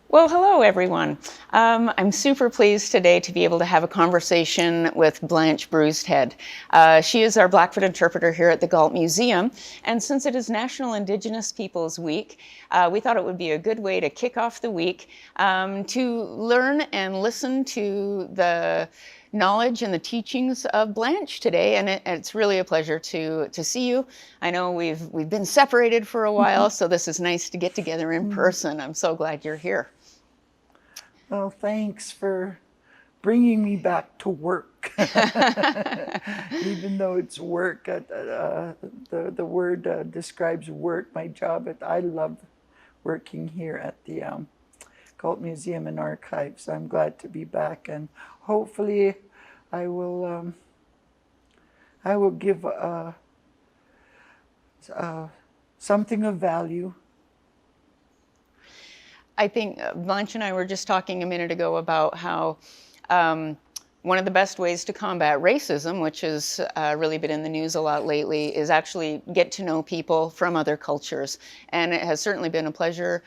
Well, hello, everyone. I'm super pleased today to be able to have a conversation with Blanche Bruisedhead. She is our Blackfoot interpreter here at the Galt Museum, and since it is National Indigenous Peoples Week, we thought it would be a good way to kick off the week to learn and listen to the knowledge and the teachings of Blanche today, and it's really a pleasure to see you. I know we've been separated for a while, so this is nice to get together in person. I'm so glad you're here. Well, thanks for bringing me back to work. Even though it's work, the word describes work, my job. I love working here at the Galt Museum and Archives. I'm glad to be back, and hopefully I will give something of value. I think Blanche and I were just talking a minute ago about how one of the best ways to combat racism, which has really been in the news a lot lately, is actually get to know people from other cultures. And it has certainly been a pleasure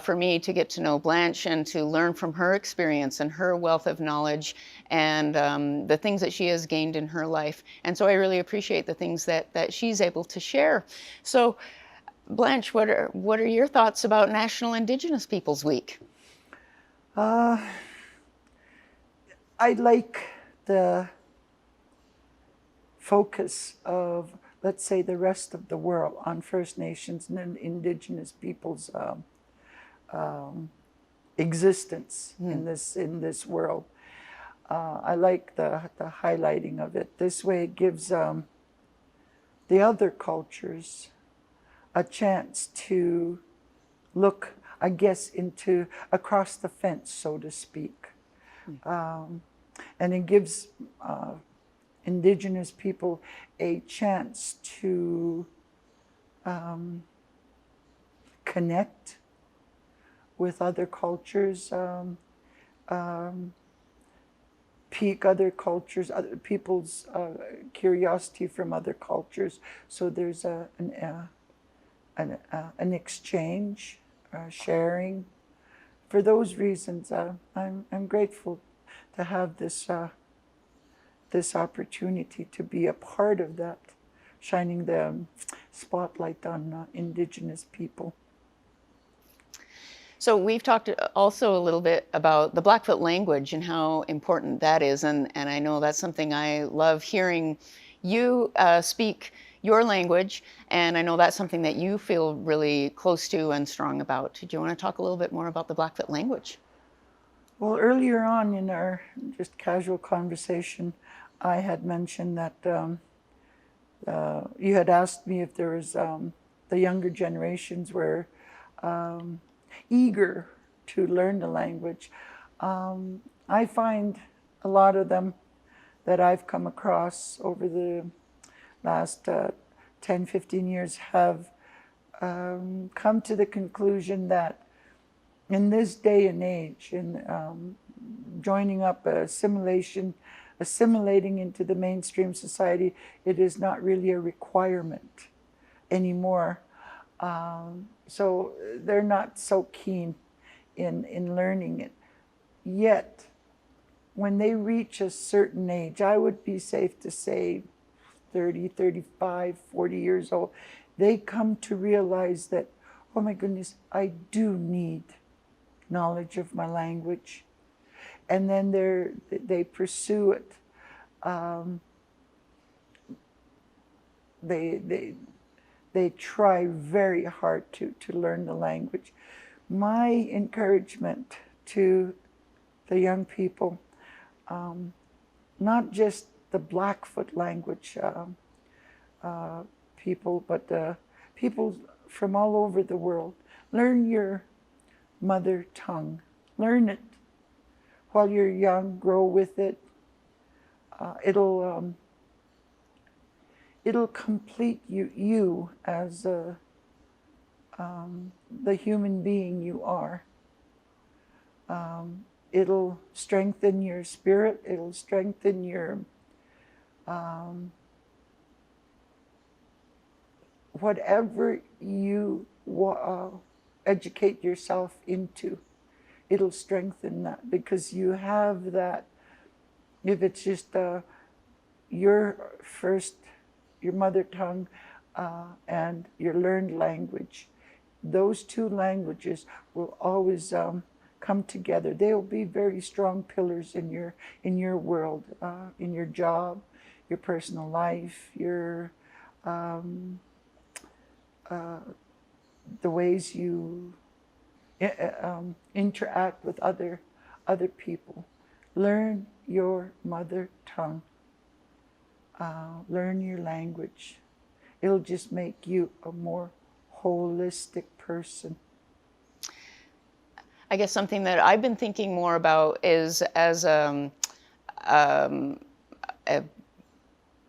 for me to get to know Blanche and to learn from her experience and her wealth of knowledge and the things that she has gained in her life. And so I really appreciate the things that she's able to share. So Blanche, what are your thoughts about National Indigenous Peoples Week? I like the focus of, let's say, the rest of the world on First Nations and Indigenous peoples' existence in this world. I like the highlighting of it. This way, it gives the other cultures a chance to look, I guess, into across the fence, so to speak. And it gives Indigenous people a chance to connect with other cultures, pique other cultures, other people's curiosity from other cultures. So there's an exchange, sharing. For those reasons, I'm grateful to have this opportunity to be a part of that, shining the spotlight on Indigenous people. So we've talked also a little bit about the Blackfoot language and how important that is, and I know that's something I love hearing you speak your language, and I know that's something that you feel really close to and strong about. Do you want to talk a little bit more about the Blackfoot language? Well, earlier on in our just casual conversation, I had mentioned that you had asked me if there was the younger generations were eager to learn the language. I find a lot of them that I've come across over the last 10, 15 years have come to the conclusion that in this day and age, in joining up assimilating into the mainstream society, it is not really a requirement anymore. So they're not so keen in learning it. Yet, when they reach a certain age, I would be safe to say 30, 35, 40 years old, they come to realize that, oh my goodness, I do need knowledge of my language. And then they pursue it. They try very hard to learn the language. My encouragement to the young people, not just the Blackfoot language people, but people from all over the world, learn your mother tongue. Learn it while you're young, grow with it. It'll complete you as the human being you are. It'll strengthen your spirit. It'll strengthen your whatever you educate yourself into. it'll strengthen that, because you have that. If it's just your mother tongue and your learned language, those two languages will always come together. They'll be very strong pillars in your world, in your job, your personal life, your the ways you interact with other people. Learn your mother tongue. Learn your language. It'll just make you a more holistic person. I guess something that I've been thinking more about is, as a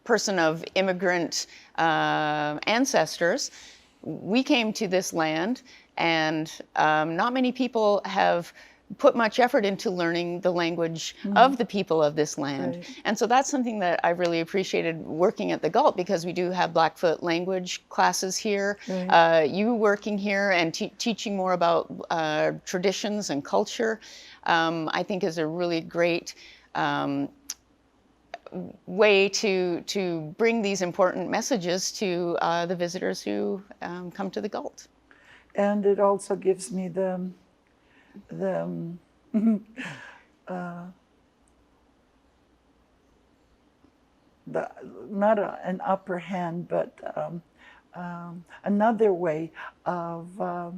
person of immigrant ancestors, we came to this land, and not many people have put much effort into learning the language of the people of this land. Right. And so that's something that I really appreciated working at the Galt, because we do have Blackfoot Language classes here. Right. You working here and teaching more about traditions and culture, I think is a really great way to bring these important messages to the visitors who come to the Galt. And it also gives me the not an upper hand, but another way of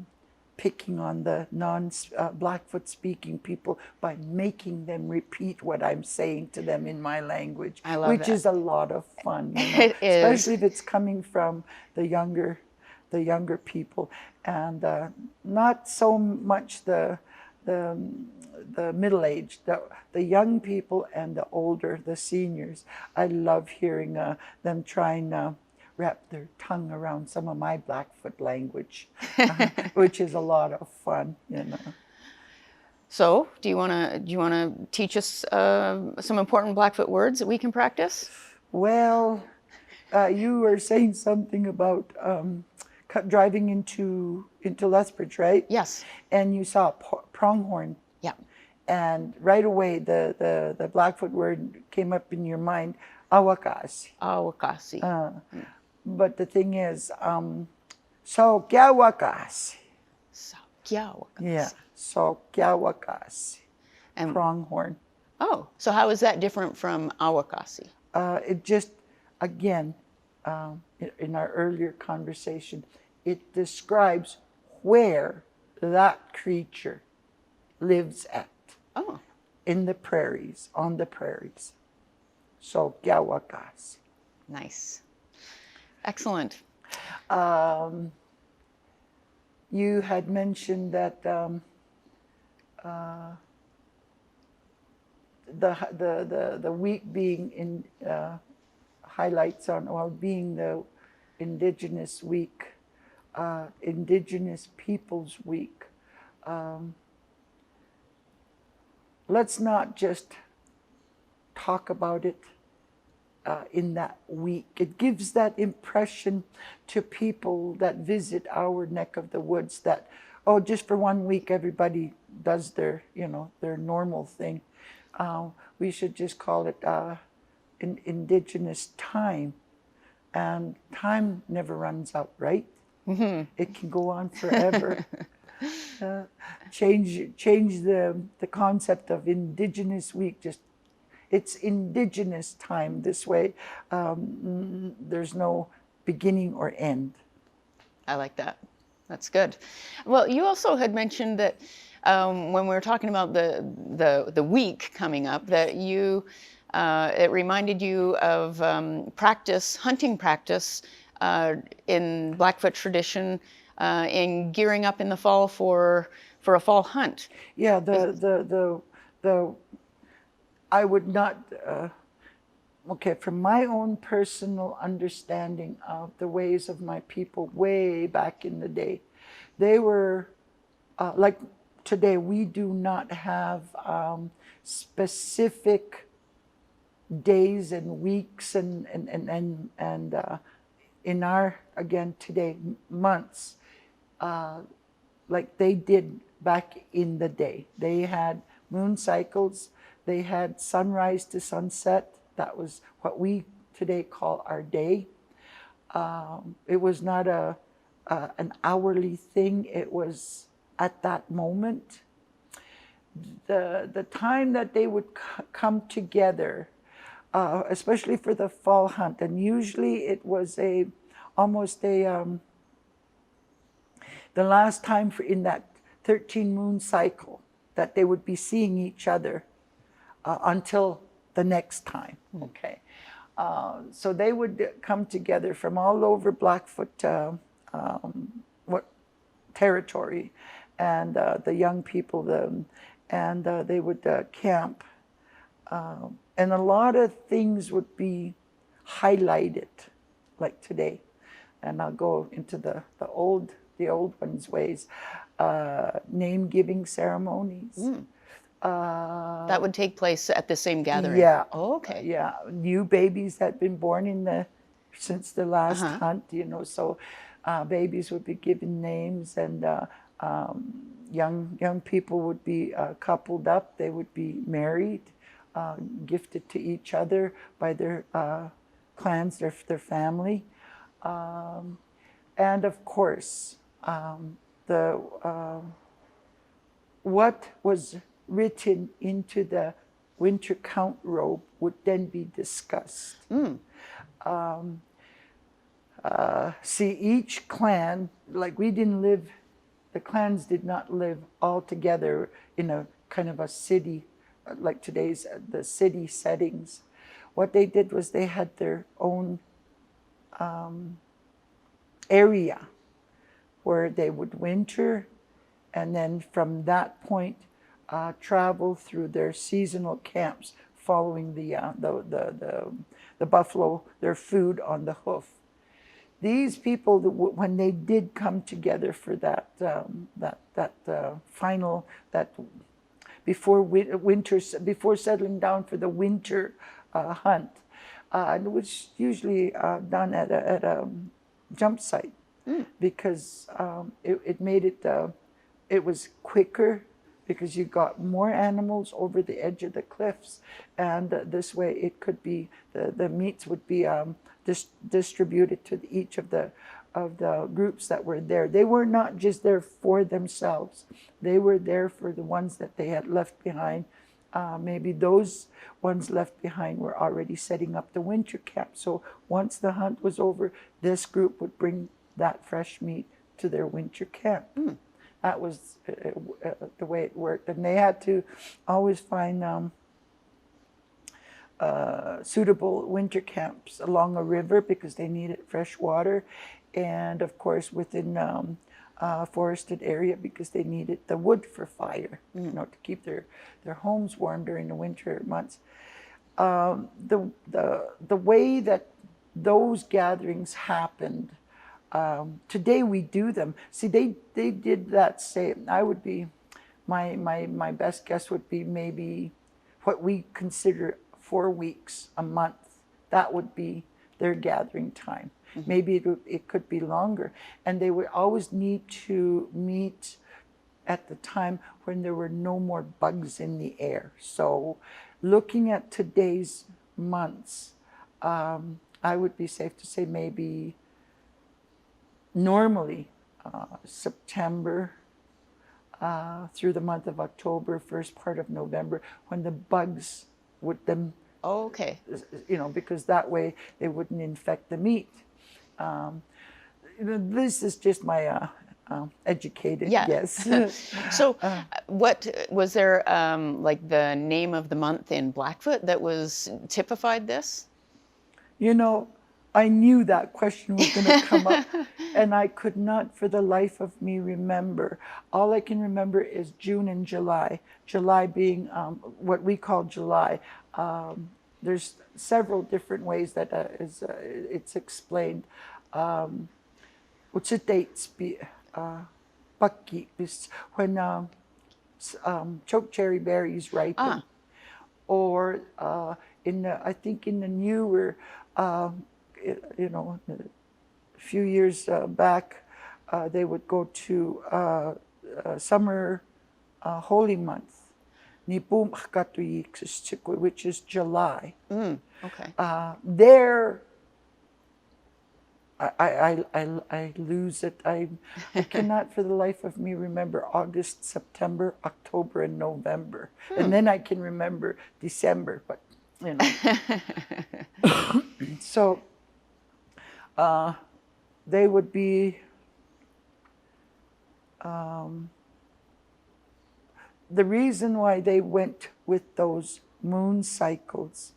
picking on the Blackfoot speaking people by making them repeat what I'm saying to them in my language, I love which that. is a lot of fun. You know? It is. Especially if it's coming from the younger people, and not so much the middle-aged, the young people and the older, the seniors. I love hearing them trying to wrap their tongue around some of my Blackfoot language, which is a lot of fun, you know. So, do you want to teach us some important Blackfoot words that we can practice? Well, you were saying something about driving into Lethbridge, right? Yes. And you saw a pronghorn. Yeah. And right away, the Blackfoot word came up in your mind, awakasi. Awakasi. But the thing is, so gyawakasi. Sakyawakasi. Yeah, so gyawakasi. And Pronghorn. oh, so how is that different from awakasi? It just, again, in our earlier conversation, it describes where that creature lives at. Oh. In the prairies, on the prairies. So, gyawakasi. Nice. Excellent. You had mentioned that the week being in highlights on, well, being the Indigenous Week, Indigenous Peoples Week. Let's not just talk about it in that week. It gives that impression to people that visit our neck of the woods that, oh, just for 1 week everybody does their, their normal thing. We should just call it Indigenous time. And time never runs out, right? Mm-hmm. It can go on forever. Change the concept of Indigenous Week. Just it's Indigenous time this way. There's no beginning or end. I like that. That's good. Well, you also had mentioned that when we were talking about the week coming up, that you it reminded you of hunting practice in Blackfoot tradition in gearing up in the fall for a fall hunt. Yeah, I would not. Okay, from my own personal understanding of the ways of my people way back in the day, they were like today. We do not have specific days and weeks and in our, again today, months, like they did back in the day. They had moon cycles. They had sunrise to sunset. That was what we today call our day. It was not an hourly thing. It was at that moment. The time that they would come together, especially for the fall hunt, and usually it was almost the last time in that 13 moon cycle that they would be seeing each other until the next time. Okay, so they would come together from all over Blackfoot territory, and the young people, they would camp, and a lot of things would be highlighted, like today. And I'll go into the old ones' ways. Name-giving ceremonies. That would take place at the same gathering? Yeah. Oh, okay. Yeah. New babies that had been born since the last hunt, so babies would be given names, and young people would be coupled up. They would be married, gifted to each other by their clans, their family. And of course, what was written into the winter count robe would then be discussed. See, each clan, like the clans did not live all together in a kind of a city, like today's, the city settings. What they did was they had their own area where they would winter, and then from that point travel through their seasonal camps, following the buffalo, their food on the hoof. These people, when they did come together for that final, before settling down for the winter hunt, and it was usually done at a jump site, because it made it was quicker, because you got more animals over the edge of the cliffs, and this way it could be the meats would be distributed to each of the groups that were there. They were not just there for themselves; they were there for the ones that they had left behind. Maybe those ones left behind were already setting up the winter camp. So once the hunt was over, this group would bring that fresh meat to their winter camp. That was the way it worked. And they had to always find suitable winter camps along a river, because they needed fresh water. And of course within a forested area, because they needed the wood for fire, to keep their homes warm during the winter months. The way that those gatherings happened, today we do them. See, they did that same. I would be, my best guess would be maybe what we consider 4 weeks, a month. That would be their gathering time. Maybe it could be longer. And they would always need to meet at the time when there were no more bugs in the air. So looking at today's months, I would be safe to say maybe normally September through the month of October, first part of November, when the bugs would then, because that way they wouldn't infect the meat. This is just my educated guess. So what was there, like the name of the month in Blackfoot that was typified this? I knew that question was going to come up, and I could not for the life of me remember. All I can remember is June and July. July being what we call July. There's several different ways that it's explained. What's the dates? Bucky is when chokecherry berries ripen, or I think in the newer, a few years back, they would go to summer holy month, Nipum Hakatuyik, which is July. Okay. There, I lose it. I cannot for the life of me remember August, September, October, and November. And then I can remember December, but you know. So they would be the reason why they went with those moon cycles.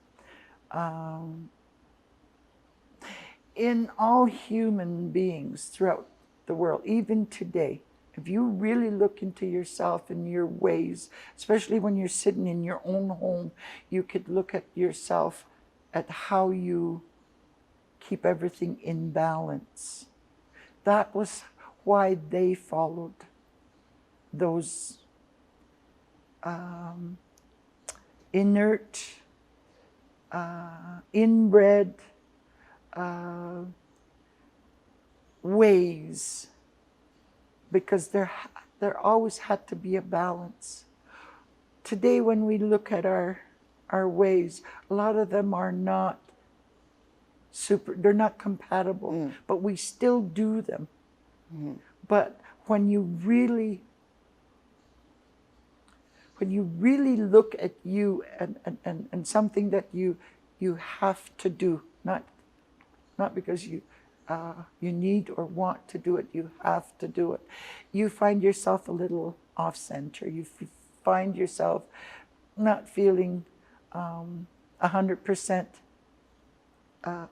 In all human beings throughout the world, even today, if you really look into yourself and your ways, especially when you're sitting in your own home, you could look at yourself at how you keep everything in balance. That was why they followed those inert, inbred ways, because there always had to be a balance. Today, when we look at our ways, a lot of them are not they're not compatible, but we still do them. But when you really look at you and something that you have to do, not because you need or want to do it, you have to do it, you find yourself a little off center. You find yourself not feeling 100%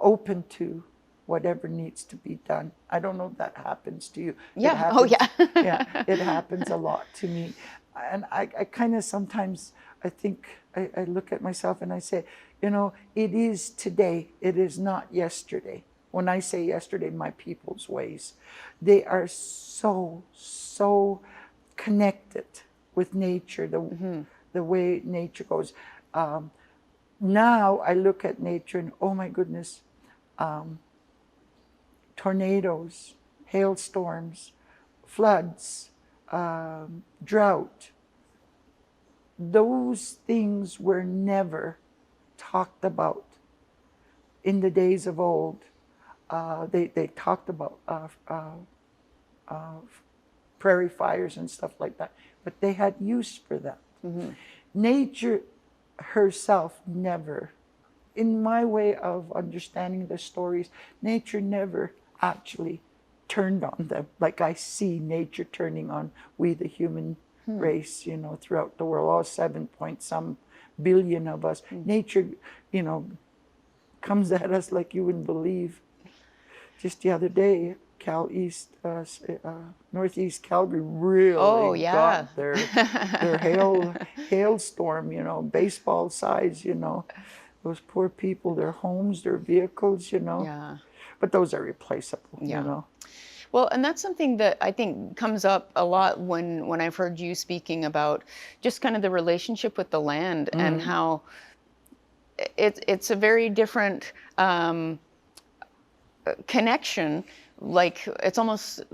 open to whatever needs to be done. I don't know if that happens to you. Yeah. It happens, yeah, it happens a lot to me. And I kind of sometimes, I think, I look at myself and I say, you know, it is today, it is not yesterday. When I say yesterday, my people's ways, they are so connected with nature, the way nature goes. Now I look at nature and, oh my goodness, tornadoes, hailstorms, floods, drought. Those things were never talked about in the days of old. They talked about prairie fires and stuff like that, but they had use for that. Nature herself never, in my way of understanding the stories, nature never actually turned on them like I see nature turning on we, the human race, you know, throughout the world, all 7 point some billion of us. Nature, you know, comes at us like you wouldn't believe. Just the other day, Northeast Calgary really got their hailstorm, you know, baseball size, you know. Those poor people, their homes, their vehicles, you know. Yeah. But those are replaceable, you know. Well, and that's something that I think comes up a lot when I've heard you speaking about just kind of the relationship with the land and how it's a very different connection. Like it's almost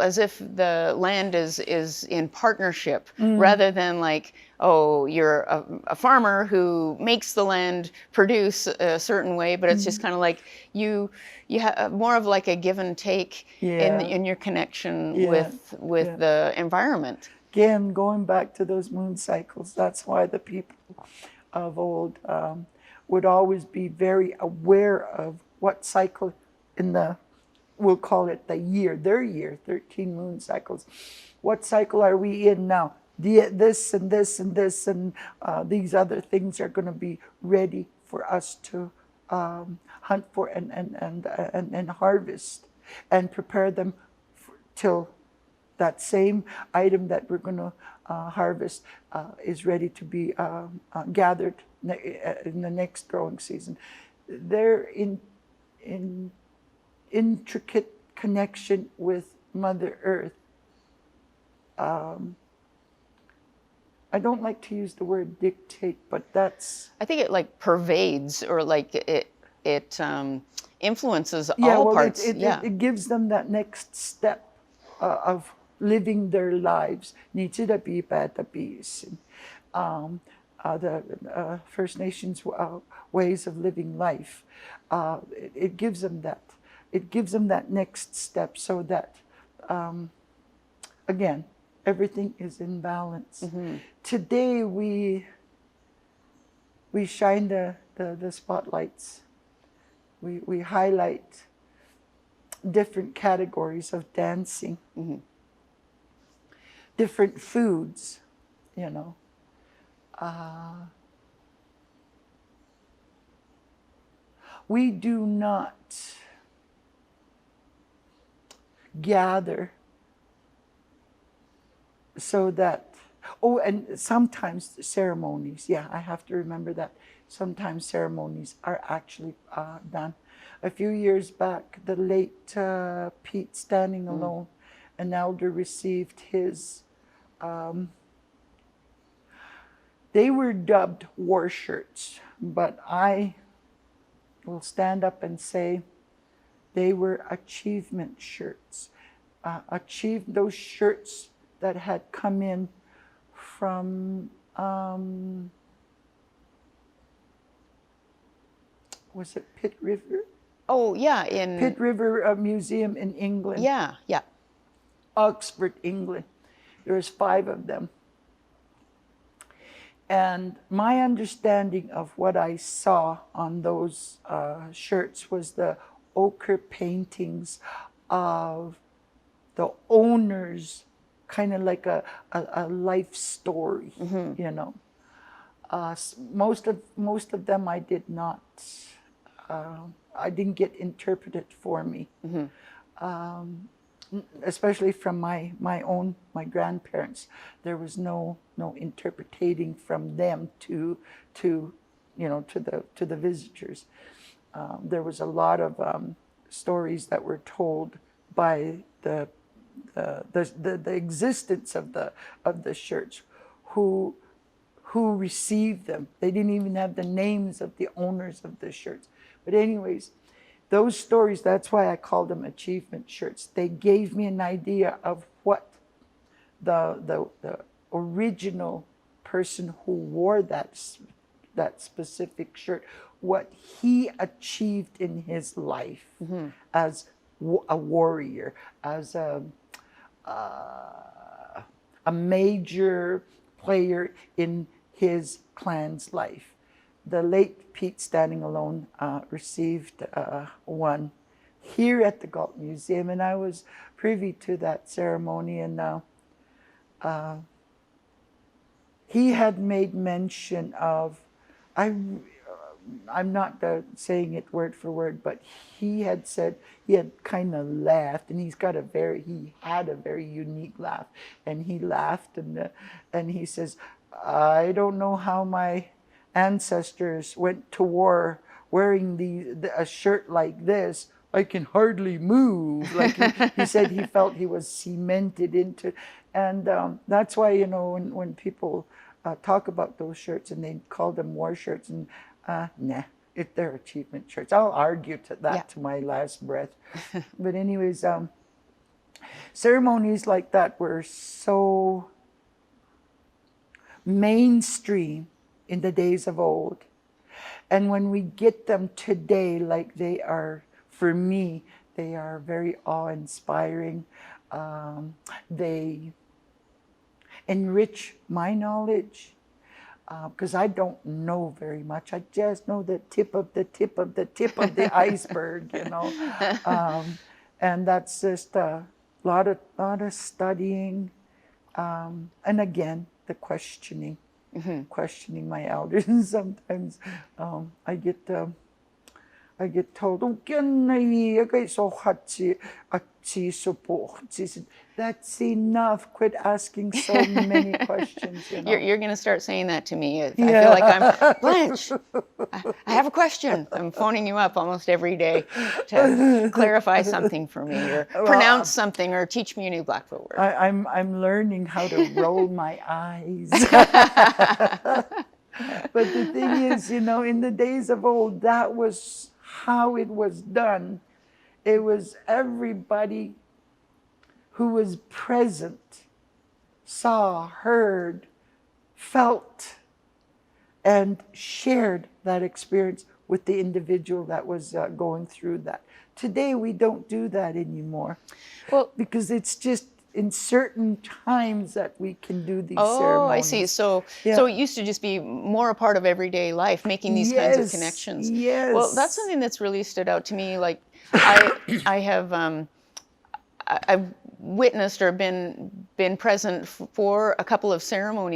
as if the land is in partnership rather than like, oh, you're a farmer who makes the land produce a certain way, but it's just kind of like you have more of like a give and take in your connection with the environment. Again, going back to those moon cycles, that's why the people of old would always be very aware of what cycle in the, we'll call it the year, their year, 13 moon cycles. What cycle are we in now? This and this and this and these other things are going to be ready for us to hunt for and harvest and prepare them till that same item that we're going to harvest is ready to be gathered in the next growing season. They're in intricate connection with Mother Earth. I don't like to use the word dictate, but that's... I think it like pervades or like it influences all parts. It gives them that next step of living their lives. The First Nations ways of living life. It gives them that. It gives them that next step, so that, again, everything is in balance. Today we shine the spotlights. We highlight different categories of dancing, different foods, you know. We do not gather so that, and sometimes ceremonies, yeah, I have to remember that. Sometimes ceremonies are actually done. A few years back, the late Pete Standing Alone, an elder, received his, they were dubbed war shirts, but I will stand up and say they were achievement shirts. Those shirts that had come in from, was it Pitt River? Oh, yeah, Pitt River Museum in England. Yeah, yeah. Oxford, England. There was 5 of them. And my understanding of what I saw on those shirts was the ochre paintings of the owners, kind of like a life story, you know. Most of them I did not, I didn't get interpreted for me. Especially from my grandparents, there was no interpreting from them to you know, to the visitors. There was a lot of stories that were told by the existence of the shirts, who received them. They didn't even have the names of the owners of the shirts. But anyways, those stories, that's why I call them achievement shirts. They gave me an idea of what the original person who wore that specific shirt, what he achieved in his life as a warrior, as a major player in his clan's life. The late Pete Standing Alone received one here at the Galt Museum, and I was privy to that ceremony. And he had made mention of, I'm not saying it word for word, but he had said, he had kind of laughed, and he had a very unique laugh, and he laughed, and he says, I don't know how my ancestors went to war wearing a shirt like this. I can hardly move. Like he said, he felt he was cemented into, and that's why, you know, when people talk about those shirts and they call them war shirts, and nah, they're achievement shirts. I'll argue to that to my last breath. But anyways, ceremonies like that were so mainstream in the days of old. And when we get them today, like they are, for me, they are very awe-inspiring. They enrich my knowledge, because I don't know very much. I just know the tip of the iceberg, you know. And that's just a lot of studying, and again, the questioning. Questioning my elders. And sometimes I get told, that's enough. Quit asking so many questions. You know? You're going to start saying that to me. I feel like I'm, Blanche, I have a question. I'm phoning you up almost every day to clarify something for me, or pronounce something, or teach me a new Blackfoot word. I'm learning how to roll my eyes. But the thing is, you know, in the days of old, that was how it was done. It was everybody who was present, saw, heard, felt, and shared that experience with the individual that was going through that. Today, we don't do that anymore. Well, because it's just in certain times that we can do these oh, ceremonies. I see. So Yeah. so it used to just be more a part of everyday life, making these kinds of connections. Yes. Well, that's something that's really stood out to me. Like I have I've witnessed or been present for a couple of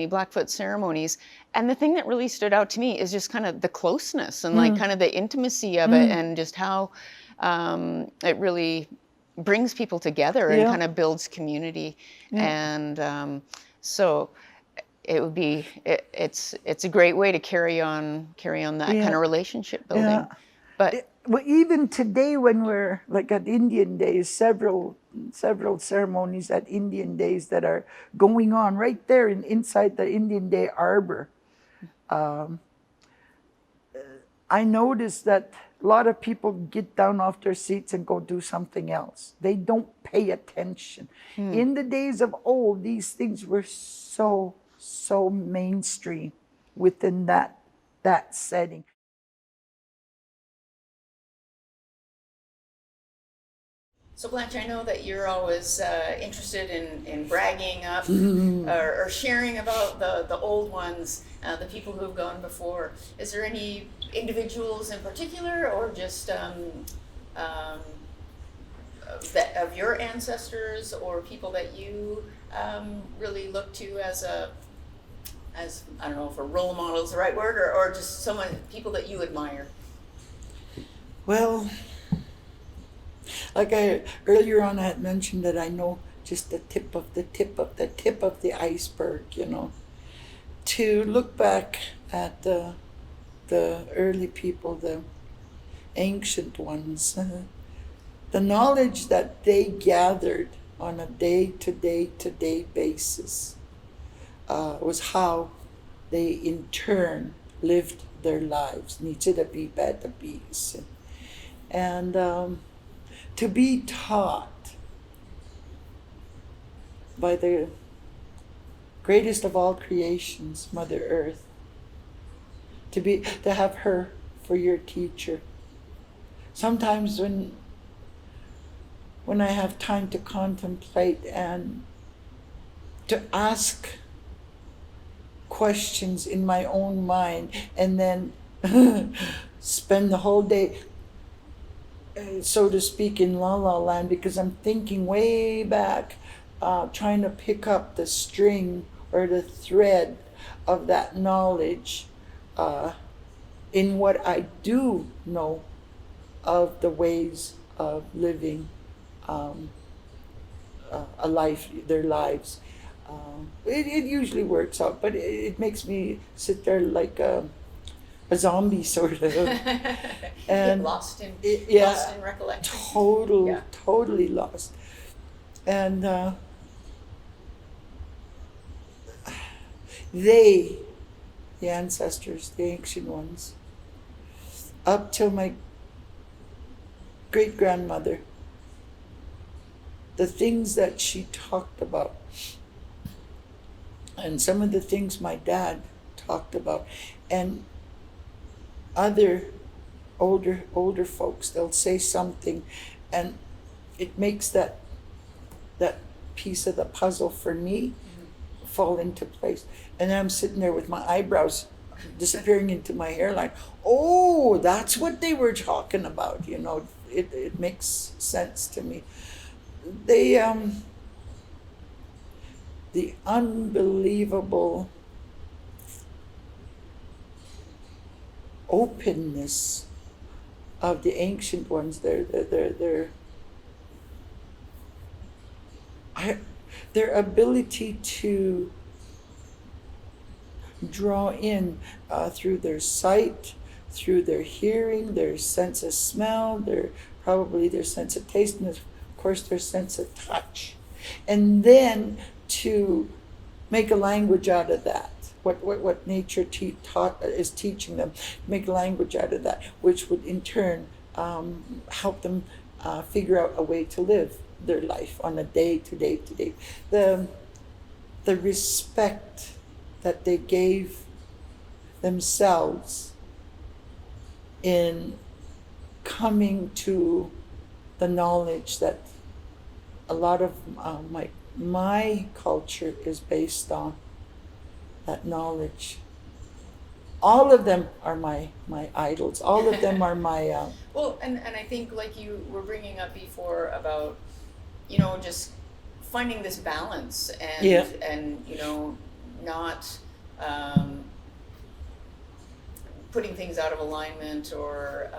Blackfoot ceremonies, and the thing that really stood out to me is just kind of the closeness and like kind of the intimacy of it, and just how it really brings people together and kind of builds community. And so it would be it's a great way to carry on that kind of relationship building. But well, even today, when we're like at Indian Days, several ceremonies at Indian Days that are going on right there inside the Indian Day Arbor. I noticed that a lot of people get down off their seats and go do something else. They don't pay attention. In the days of old, these things were so mainstream within that setting. so Blanche, I know that you're always interested in bragging up or sharing about the old ones, the people who have gone before. Is there any individuals in particular, or just that of your ancestors, or people that you really look to as I don't know if a role model is the right word, or just people that you admire? Well, like earlier on I had mentioned that I know just the tip of the iceberg, you know. To look back at the early people, the ancient ones, the knowledge that they gathered on a day-to-day basis was how they in turn lived their lives. And to be taught by the greatest of all creations, Mother Earth, to have her for your teacher. Sometimes when I have time to contemplate and to ask questions in my own mind, and then spend the whole day, so to speak, in la la land, because I'm thinking way back, trying to pick up the string or the thread of that knowledge in what I do know of the ways of living their lives. It usually works out, but it makes me sit there like a zombie, sort of. And lost in recollection. Totally lost. And the ancestors, the ancient ones, up till my great-grandmother, the things that she talked about, and some of the things my dad talked about, and other older folks, they'll say something, and it makes that piece of the puzzle for me fall into place. And I'm sitting there with my eyebrows disappearing into my hairline. Oh, that's what they were talking about, you know. It makes sense to me. They the unbelievable openness of the ancient ones, their ability to draw in through their sight, through their hearing, their sense of smell, probably their sense of taste, and of course their sense of touch. And then to make a language out of that, what nature is teaching them, make a language out of that, which would in turn help them figure out a way to live their life on a day to day to day. The respect that they gave themselves in coming to the knowledge that a lot of my culture is based on that knowledge. All of them are my idols. All of them are my. Well, and I think like you were bringing up before about, just finding this balance and not putting things out of alignment or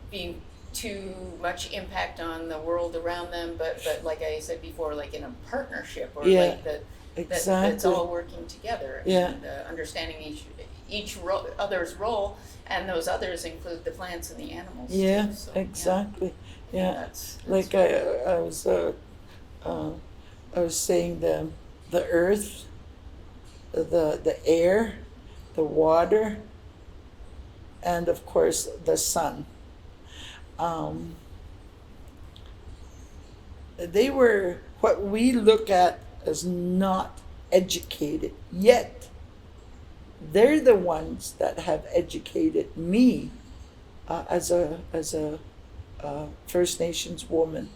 being too much impact on the world around them, but like I said before, like in a partnership or like that it's all working together and understanding each other's role, and those others include the plants and the animals too, so, exactly. That's like I was saying, the earth, the air, the water, and of course the sun. They were what we look at as not educated, yet they're the ones that have educated me as a First Nations woman.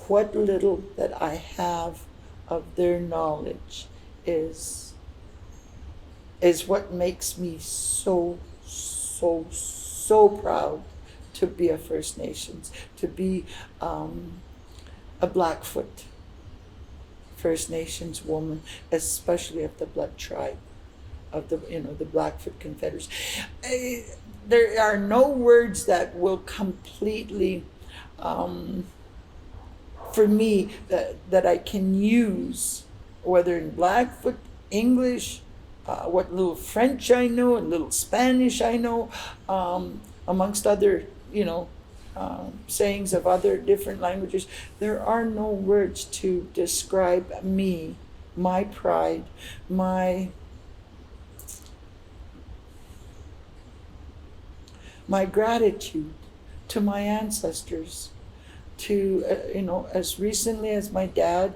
What little that I have of their knowledge is what makes me so proud to be a First Nations, to be a Blackfoot First Nations woman, especially of the blood tribe of the Blackfoot Confederates. There are no words that will completely, for me, that I can use, whether in Blackfoot, English, what little French I know, and little Spanish I know, amongst other, sayings of other different languages. There are no words to describe me, my pride, my gratitude to my ancestors, to as recently as my dad,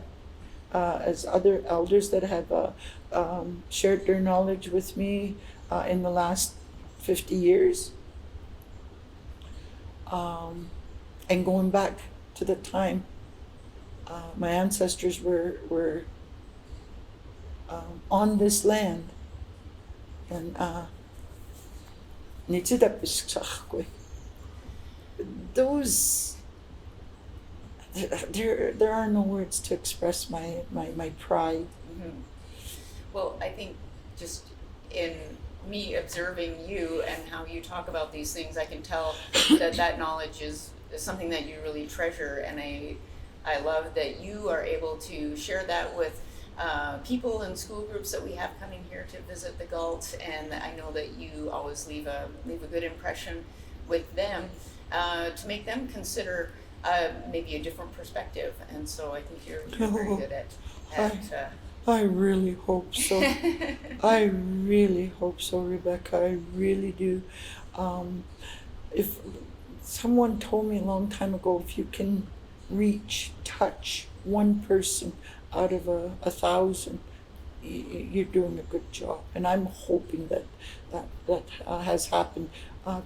as other elders that have shared their knowledge with me in the last 50 years, and going back to the time my ancestors were on this land, and those, there are no words to express my pride. Mm-hmm. Well, I think just in me observing you and how you talk about these things, I can tell that knowledge is something that you really treasure, and I love that you are able to share that with people and school groups that we have coming here to visit the Galt, and I know that you always leave a good impression with them to make them consider maybe a different perspective, and so I think you're very good at I really hope so. I really hope so, Rebecca. I really do. If someone told me a long time ago, if you can touch one person out of 1,000, you're doing a good job. And I'm hoping that has happened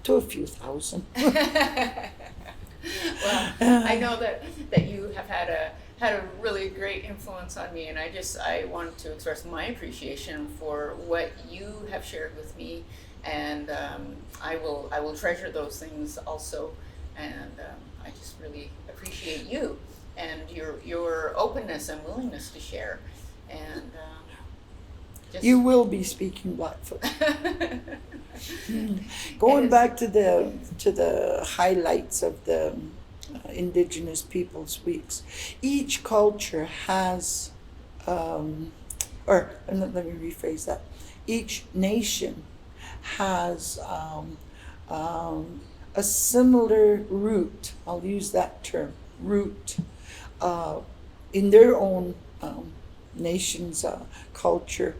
to a few thousand. Well, I know that you have had a really great influence on me, and I want to express my appreciation for what you have shared with me, and I will treasure those things also, and I just really appreciate you and your openness and willingness to share, and you will be speaking Blackfoot. Going back to the highlights of the Indigenous Peoples Weeks, each culture has, or let me rephrase that, each nation has a similar root, I'll use that term, root, in their own nation's culture.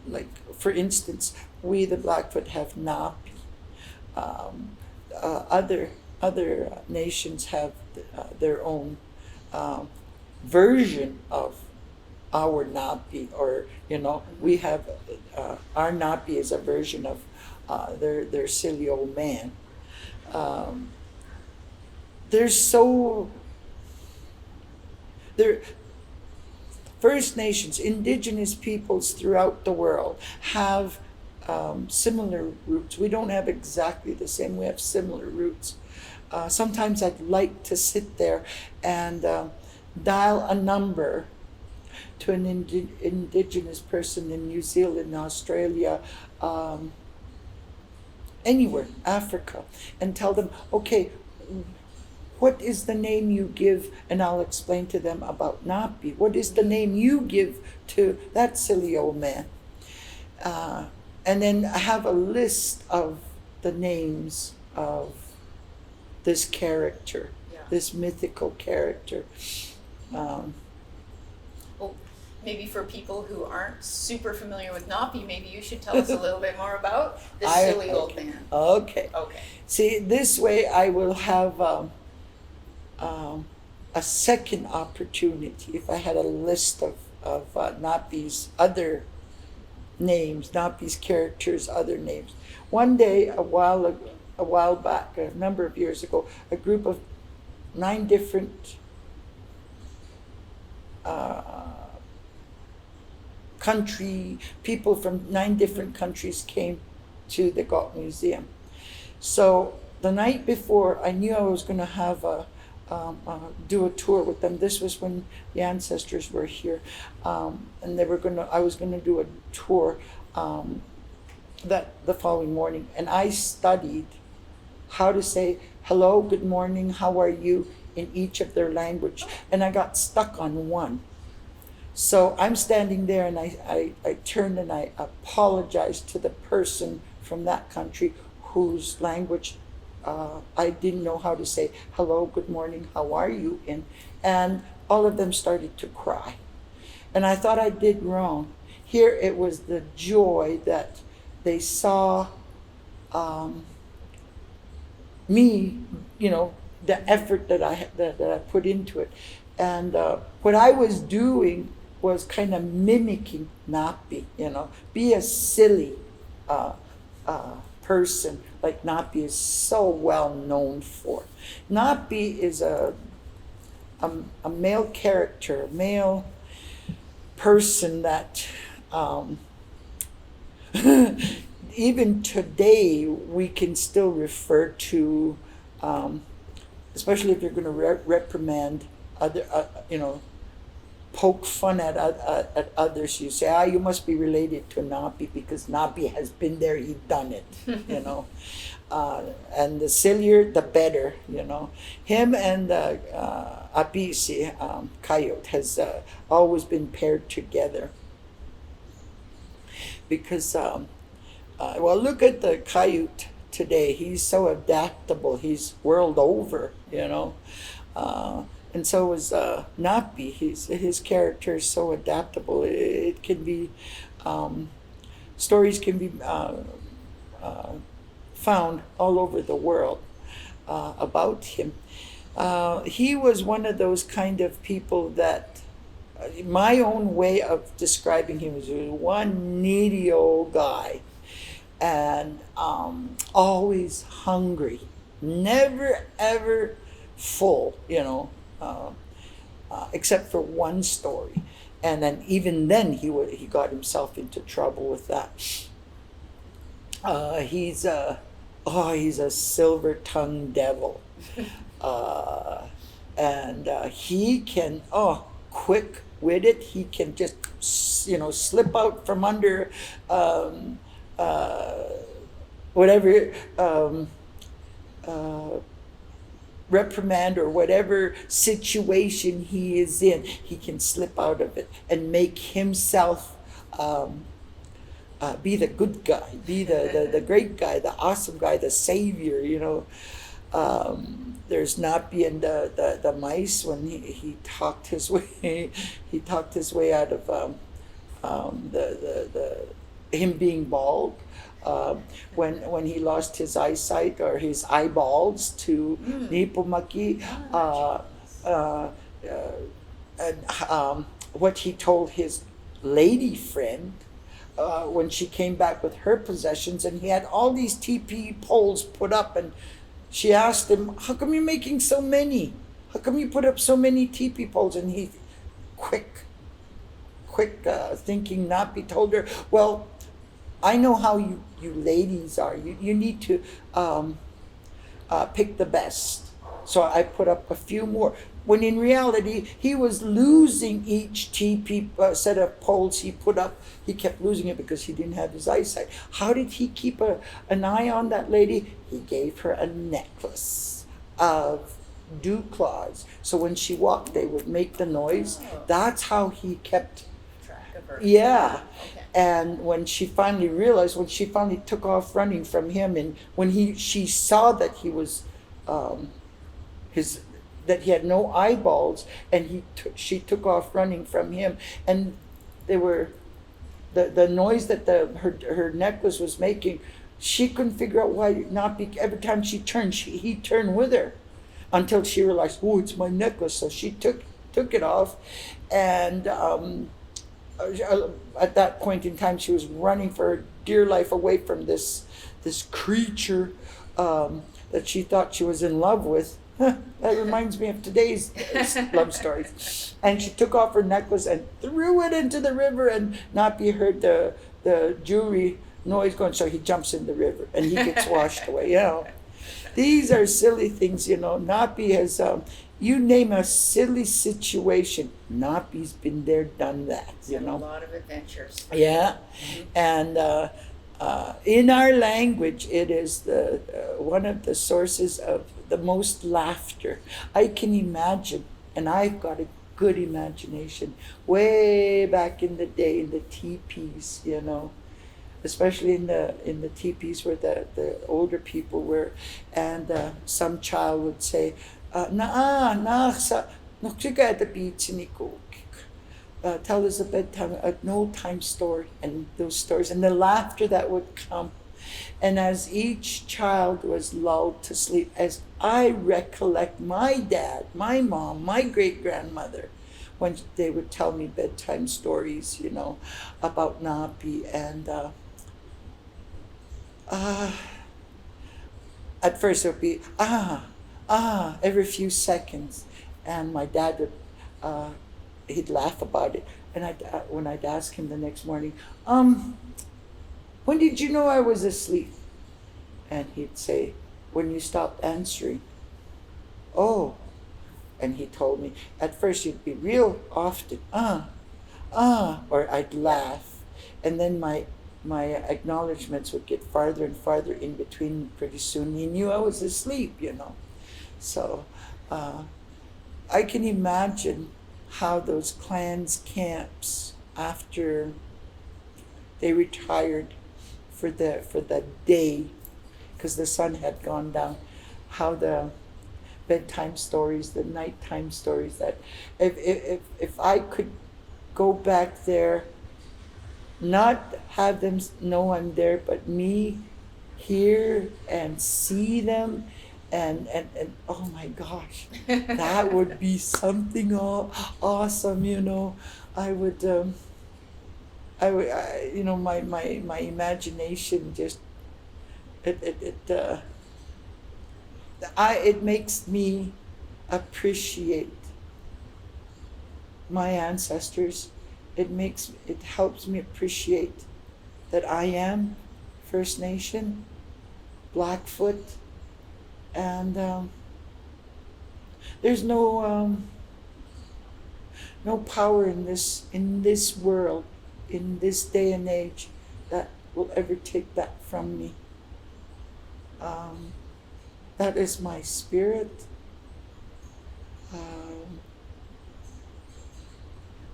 Like, for instance, we the Blackfoot have Napi. Other other nations have their own version of our Napi, or we have our Napi is a version of their silly old man. There's so there First Nations, Indigenous peoples throughout the world have similar roots. We don't have exactly the same. We have similar roots. Sometimes I'd like to sit there and dial a number to an Indigenous person in New Zealand, Australia, anywhere, Africa, and tell them, okay, what is the name you give? And I'll explain to them about Napi. What is the name you give to that silly old man? And then I have a list of the names of this character, this mythical character. Well, maybe for people who aren't super familiar with Napi, maybe you should tell us a little bit more about this silly old man. Okay. See, this way I will have a second opportunity if I had a list of Napi's other names, Napi's characters' other names. One day, a while back, a number of years ago, a group of 9 different people from 9 different countries came to the Galt Museum. So the night before, I knew I was going to have do a tour with them. This was when the ancestors were here, and I was going to do a tour the following morning, and I studied how to say hello, good morning, how are you in each of their language, and I got stuck on one. So I'm standing there, and I turned and I apologized to the person from that country whose language I didn't know how to say hello, good morning, how are you in, and all of them started to cry. And I thought I did wrong. Here it was the joy that they saw me, the effort that I put into it. And what I was doing was kind of mimicking Napi, be a silly person like Napi is so well known for. Napi is a male character, a male person that even today we can still refer to, especially if you're going to reprimand other, poke fun at others. You say, you must be related to Napi because Napi has been there, he done it, and the sillier, the better, Him and Apisi, coyote, has always been paired together. Because, look at the coyote today. He's so adaptable. He's world over, and so is Napi. His character is so adaptable. It can be, stories can be found all over the world about him. He was one of those kind of people that, my own way of describing him was one needy old guy, and always hungry, never ever full, except for one story, and then even then he got himself into trouble with that. He's a silver-tongued devil, and he can quick-witted. He can just slip out from under whatever reprimand or whatever situation he is in. He can slip out of it and make himself be the good guy, be the great guy, the awesome guy, the savior. There's Napi and the mice when he talked his way out of him being bald, when he lost his eyesight or his eyeballs to Nipomaki, and what he told his lady friend when she came back with her possessions, and he had all these teepee poles put up, and she asked him, "How come you're making so many? How come you put up so many teepee poles?" And he, quick thinking, Napi told her, "Well, I know how you ladies are. You need to pick the best. So I put up a few more." When in reality, he was losing each teepee set of poles he put up. He kept losing it because he didn't have his eyesight. How did he keep an eye on that lady? He gave her a necklace of dew claws. So when she walked, they would make the noise. That's how he kept Track of her. yeah. Okay. And when she finally realized, when she finally took off running from him, and when she saw that he was that he had no eyeballs, and she took off running from him, and they were the noise that her necklace was making. She couldn't figure out why not. Every time she turned, he turned with her, until she realized, "Oh, it's my necklace." So she took it off, and at that point in time, she was running for her dear life away from this creature that she thought she was in love with. That reminds me of today's love stories. And she took off her necklace and threw it into the river, and Napi heard the jewelry noise going, so he jumps in the river and he gets washed away. These are silly things, Napi has, you name a silly situation, Napi's been there, done that, A lot of adventures. Yeah, and in our language, it is one of the sources of the most laughter. I can imagine, and I've got a good imagination, way back in the day in the teepees, especially in the teepees where the older people were, and some child would say, tell us a bedtime, an old time story, and those stories, and the laughter that would come. And as each child was lulled to sleep, as I recollect my dad, my mom, my great grandmother, when they would tell me bedtime stories, about Napi, and at first it would be every few seconds, and my dad would he'd laugh about it, and when I'd ask him the next morning, when did you know I was asleep? And he'd say, when you stopped answering. Oh, and he told me, at first it'd be real often, or I'd laugh, and then my acknowledgments would get farther and farther in between. Pretty soon he knew I was asleep, So I can imagine how those clans camps, after they retired for the day, because the sun had gone down, how the bedtime stories, the nighttime stories, that if I could go back there, not have them know I'm there, but me hear and see them, and oh my gosh, that would be something awesome. I would my imagination just it makes me appreciate my ancestors. It helps me appreciate that I am First Nation, Blackfoot, and there's no power in this world, in this day and age, that will ever take that from me. That is my spirit.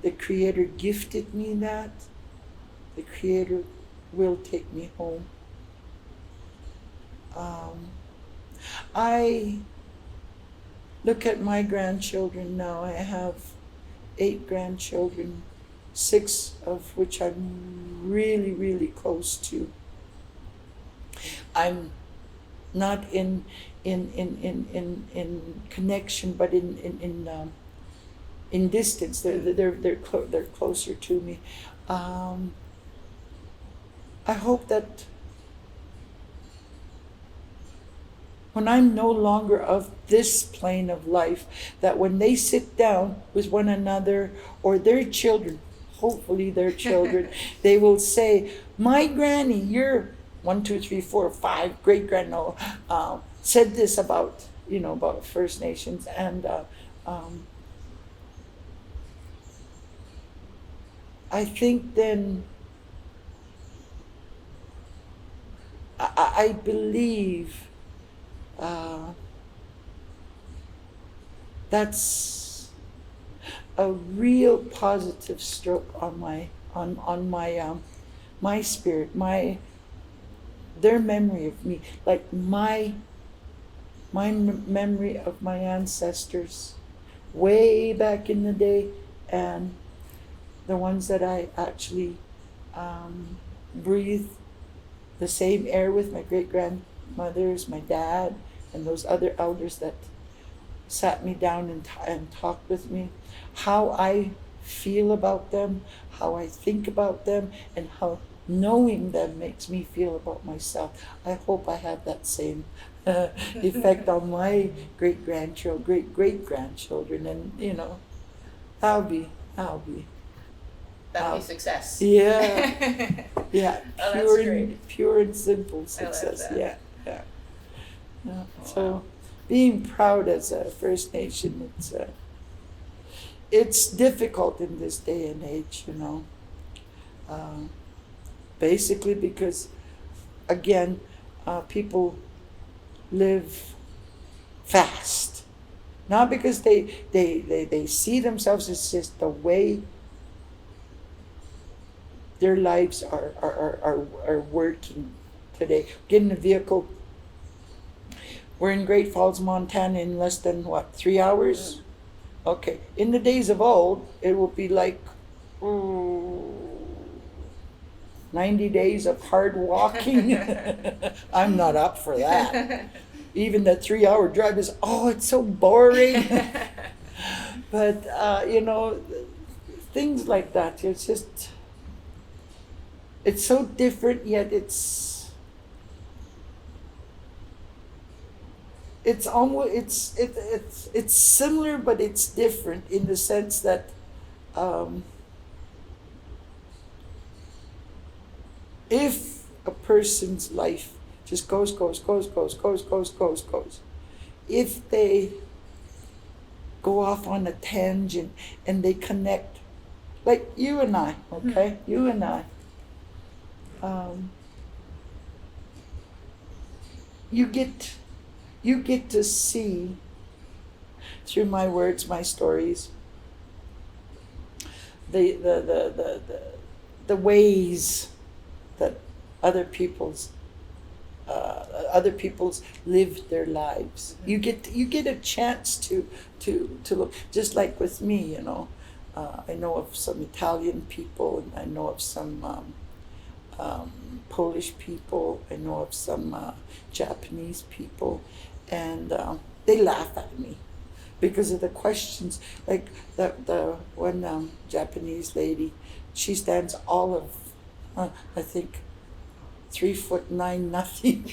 The Creator gifted me that. The Creator will take me home. I look at my grandchildren now. I have 8 grandchildren, 6 of which I'm really, really close to. I'm not in connection, but in distance. They're closer to me. I hope that when I'm no longer of this plane of life, that when they sit down with one another or their children, hopefully their children, they will say, "My granny, your 1, 2, 3, 4, 5 great grandma said this about about First Nations," and I think then I believe that's a real positive stroke on my my spirit, their memory of me, like my memory of my ancestors way back in the day, and the ones that I actually breathed the same air with, my great grandmothers, my dad, and those other elders that sat me down and talked with me, how I feel about them, how I think about them, and how knowing them makes me feel about myself. I hope I have that same effect on my great-grandchildren, and I'll be That'll be success. yeah. Yeah, Oh, that's great. pure and simple I love success. that. Yeah. Oh, So, being proud as a First Nation, it's difficult in this day and age, basically because, again, people live fast, not because they see themselves. It's just the way their lives are working today. Get in a vehicle. We're in Great Falls, Montana in less than 3 hours? Okay. In the days of old, it will be like 90 days of hard walking. I'm not up for that. Even the 3-hour drive is, it's so boring. But, things like that. It's so different, yet it's almost it's similar, but it's different in the sense that if a person's life just goes, if they go off on a tangent and they connect, like you and I, okay, you and I. You get to see through my words, my stories, the ways that other people's live their lives. You get a chance to look, just like with me, I know of some Italian people, and I know of some Polish people, I know of some Japanese people, and they laugh at me because of the questions. Like the one Japanese lady, she stands all of I think 3'9" nothing.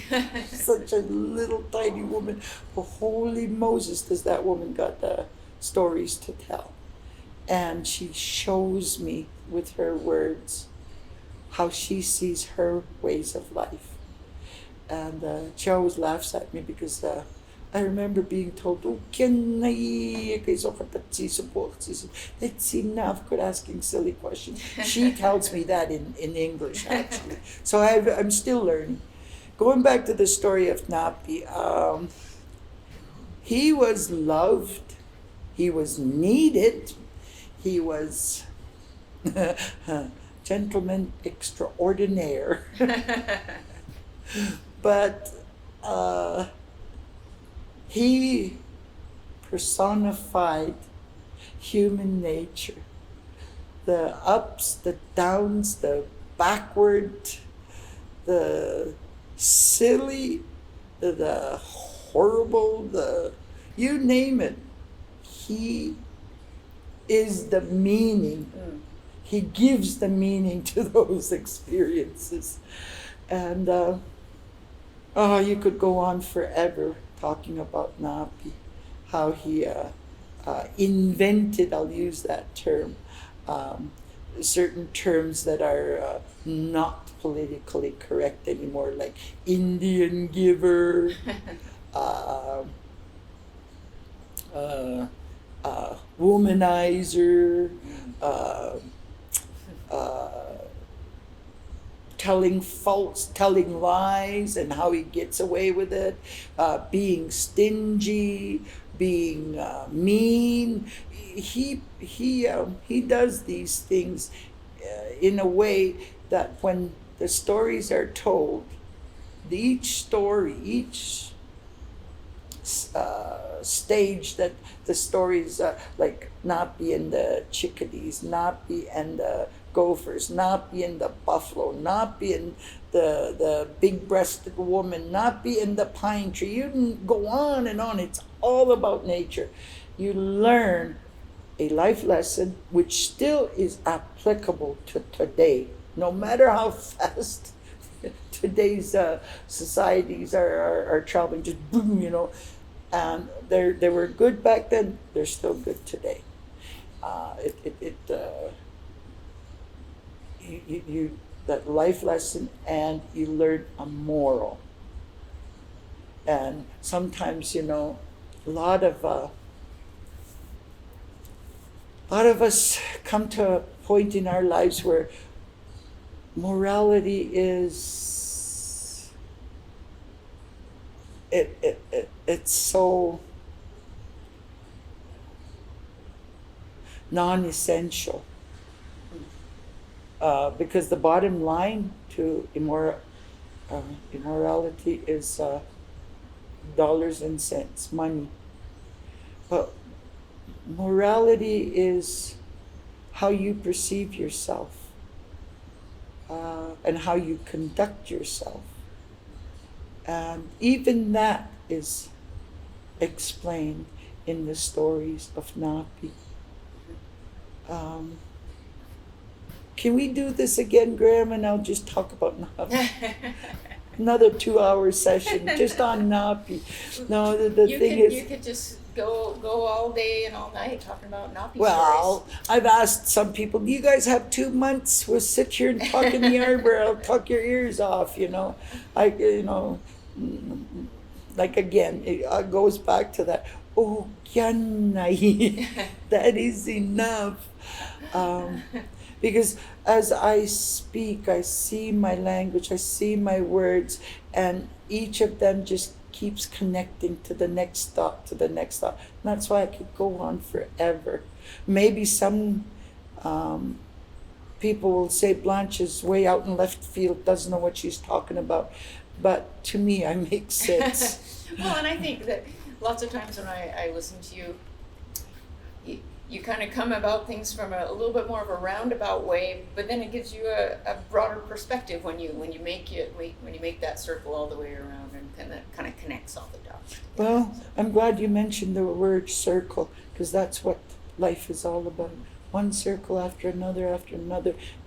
Such a little tiny woman. But holy Moses, does that woman got the stories to tell. And she shows me with her words how she sees her ways of life. And she always laughs at me because I remember being told, that's enough, quit asking silly questions. She tells me that in English, actually. So I'm still learning. Going back to the story of Napi, he was loved, he was needed, he was gentleman extraordinaire. But he personified human nature the ups, the downs, the backward, the silly, the horrible, the you name it. He is the meaning. He gives the meaning to those experiences. And you could go on forever talking about Napi, how he invented, I'll use that term, certain terms that are not politically correct anymore, like Indian giver, womanizer, telling lies and how he gets away with it, being stingy, being mean. He does these things in a way that when the stories are told, each story, each stage that the stories, like Napi and the chickadees, Napi and the gophers, Napi and the buffalo, Napi and the big-breasted woman, Napi and the pine tree. You can go on and on. It's all about nature. You learn a life lesson which still is applicable to today, no matter how fast today's societies are traveling, just boom, and they were good back then, they're still good today. You that life lesson, and you learn a moral. And sometimes, a lot of us come to a point in our lives where morality is it's so non-essential, because the bottom line to immorality is dollars and cents, money. But morality is how you perceive yourself, and how you conduct yourself. And even that is explained in the stories of Napi. Can we do this again, Graham, and I'll just talk about Napi? Another 2-hour session just on Napi. No, the thing is, you could just go all day and all night talking about Napi well, stories. I've asked some people, do you guys have 2 months? We'll sit here and talk in the arbor. I'll talk your ears off, like again, it goes back to that, oh, yanai, that is enough. Because as I speak, I see my language, I see my words, and each of them just keeps connecting to the next thought, to the next thought. And that's why I could go on forever. Maybe some people will say Blanche is way out in left field, doesn't know what she's talking about. But to me, I make sense. Well, and I think that lots of times when I listen to you, you kind of come about things from a little bit more of a roundabout way, but then it gives you a broader perspective when you make that circle all the way around, and kind of connects all the dots. Well, I'm glad you mentioned the word circle, because that's what life is all about. One circle after another,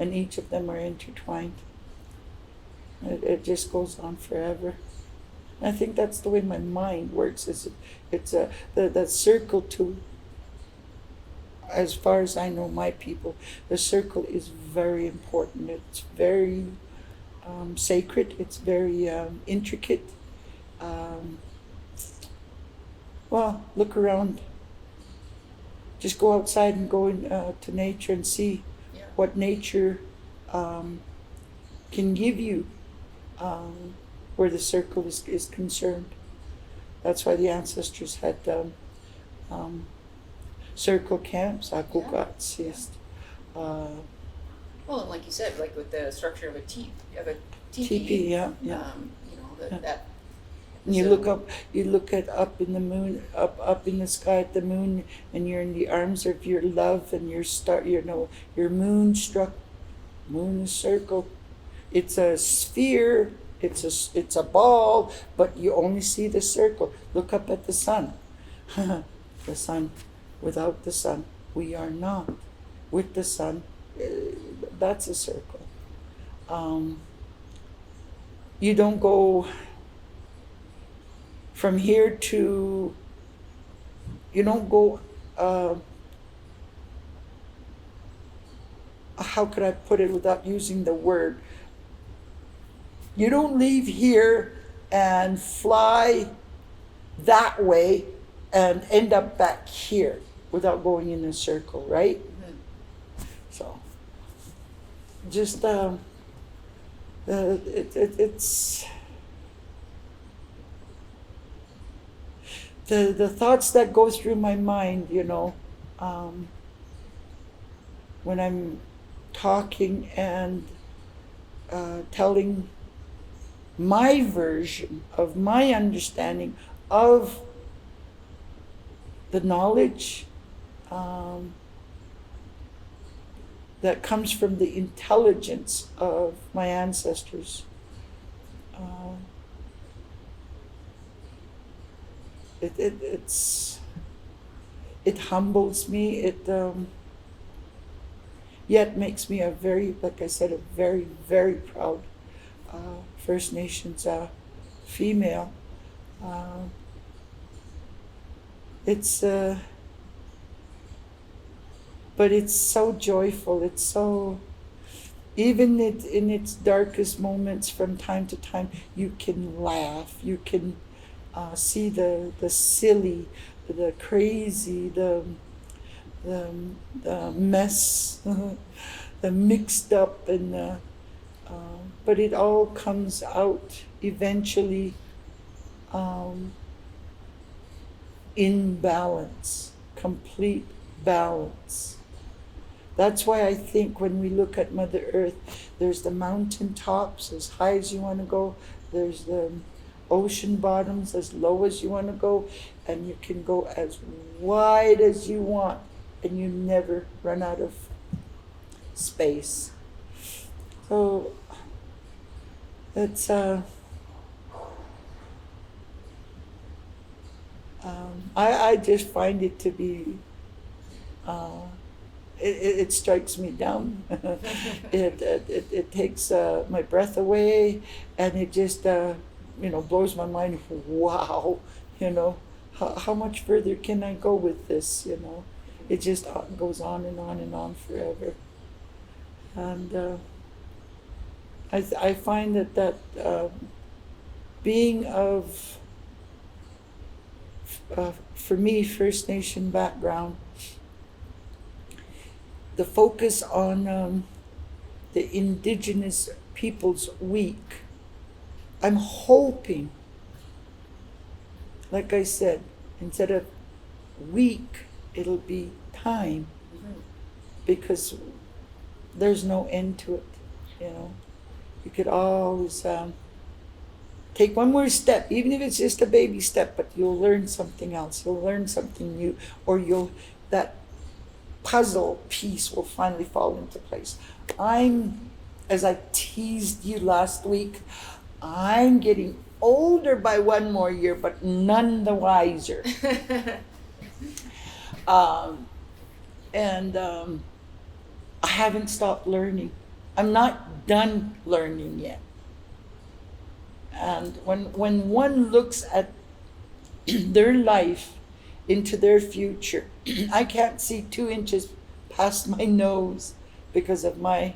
and each of them are intertwined. It just goes on forever. I think that's the way my mind works. It's the circle to, as far as I know, my people, the circle is very important. It's very sacred. It's very intricate. Well, look around. Just go outside and go to nature and see what nature can give you, where the circle is concerned. That's why the ancestors had circle camps, akukatsist. Well, and like you said, like with the structure of a teepee, Teepee, yeah. that And you So- look up, you look at up in the moon, up in the sky at the moon, and you're in the arms of your love, and your star, your moonstruck, moon is circle. It's a sphere. It's a ball, but you only see the circle. Look up at the sun. The sun. Without the sun, we are not. With the sun, that's a circle. You don't go from here to. You don't go. How could I put it without using the word? You don't leave here and fly that way and end up back here without going in a circle, right? So, just it's the thoughts that go through my mind, when I'm talking and telling my version of my understanding of the knowledge that comes from the intelligence of my ancestors. It humbles me. It yet makes me like I said, a very, very proud First Nations female. But it's so joyful. It's so, even in its darkest moments, from time to time, you can laugh. You can see the silly, the crazy, the mess, the mixed up, and but it all comes out eventually in balance, complete balance. That's why I think when we look at Mother Earth, there's the mountain tops as high as you want to go, there's the ocean bottoms as low as you want to go, and you can go as wide as you want, and you never run out of space. So it's I just find it to be it strikes me down. It takes my breath away, and it just blows my mind. Wow, how much further can I go with this? It just goes on and on and on forever. And I find that being of for me, First Nation background, the focus on the Indigenous Peoples Week, I'm hoping, like I said, instead of week, it'll be time, because there's no end to it. You could always take one more step, even if it's just a baby step, but you'll learn something else. You'll learn something new, or that puzzle piece will finally fall into place. As I teased you last week, I'm getting older by one more year, but none the wiser. And I haven't stopped learning. I'm not done learning yet. And when one looks at their life into their future, I can't see 2 inches past my nose because of my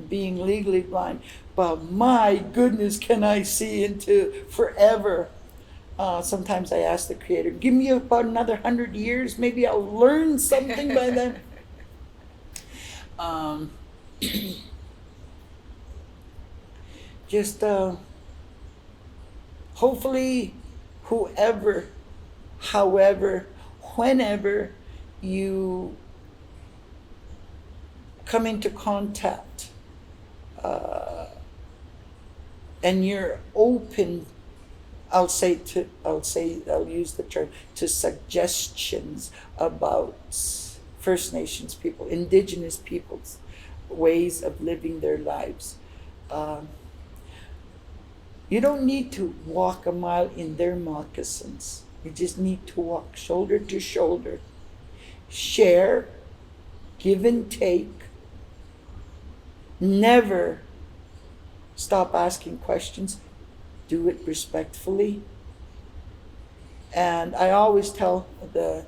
being legally blind. But my goodness, can I see into forever. Sometimes I ask the Creator, give me about another 100 years, maybe I'll learn something by then. Just hopefully whoever, however, whenever you come into contact and you're open I'll use the term, to suggestions about First Nations people, Indigenous peoples, ways of living their lives. You don't need to walk a mile in their moccasins. You just need to walk shoulder to shoulder, share, give and take. Never stop asking questions. Do it respectfully. And I always tell the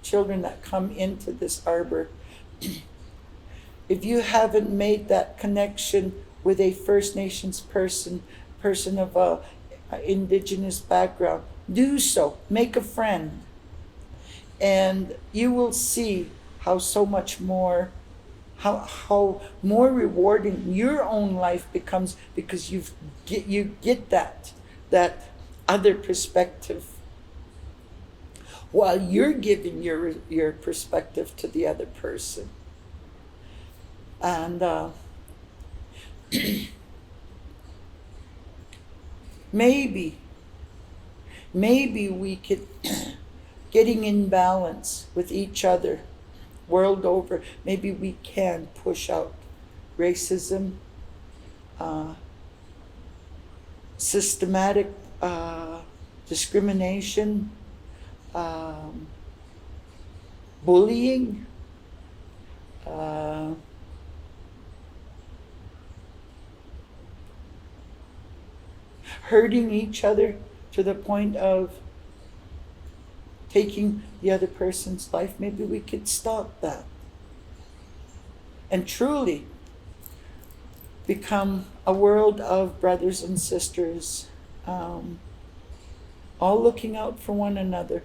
children that come into this arbor, if you haven't made that connection with a First Nations person of a Indigenous background, do so. Make a friend. And you will see how so much more, how more rewarding your own life becomes, because you get that other perspective, while you're giving your perspective to the other person. And maybe we could, getting in balance with each other world over, maybe we can push out racism, systematic discrimination, bullying, hurting each other to the point of taking the other person's life. Maybe we could stop that and truly become a world of brothers and sisters, all looking out for one another,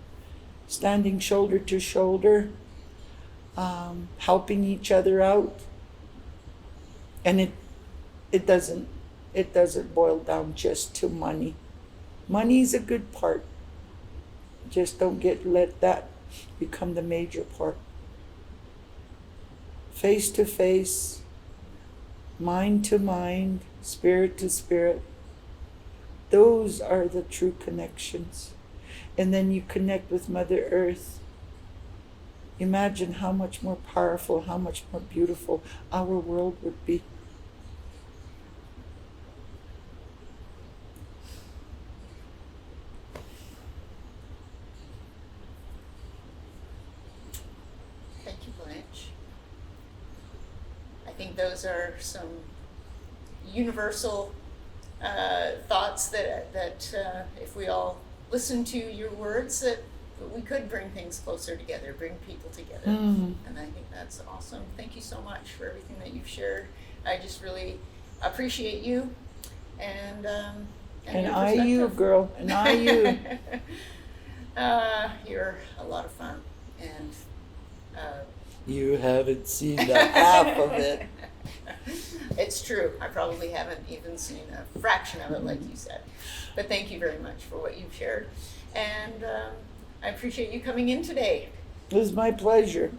standing shoulder to shoulder, helping each other out. And it doesn't boil down just to money. Money's a good part. Just don't let that become the major part. Face to face, mind to mind, spirit to spirit. Those are the true connections. And then you connect with Mother Earth. Imagine how much more powerful, how much more beautiful our world would be. Thank you, Blanche. I think those are some universal thoughts that if we all listen to your words, that we could bring things closer together, bring people together. And I think that's awesome. Thank you so much for everything that you've shared. I just really appreciate you and your I you, perspective. girl, and I you. You're a lot of fun, and You haven't seen the half of it. it's true. I probably haven't even seen a fraction of it, like you said. But thank you very much for what you've shared, and I appreciate you coming in today. It was my pleasure.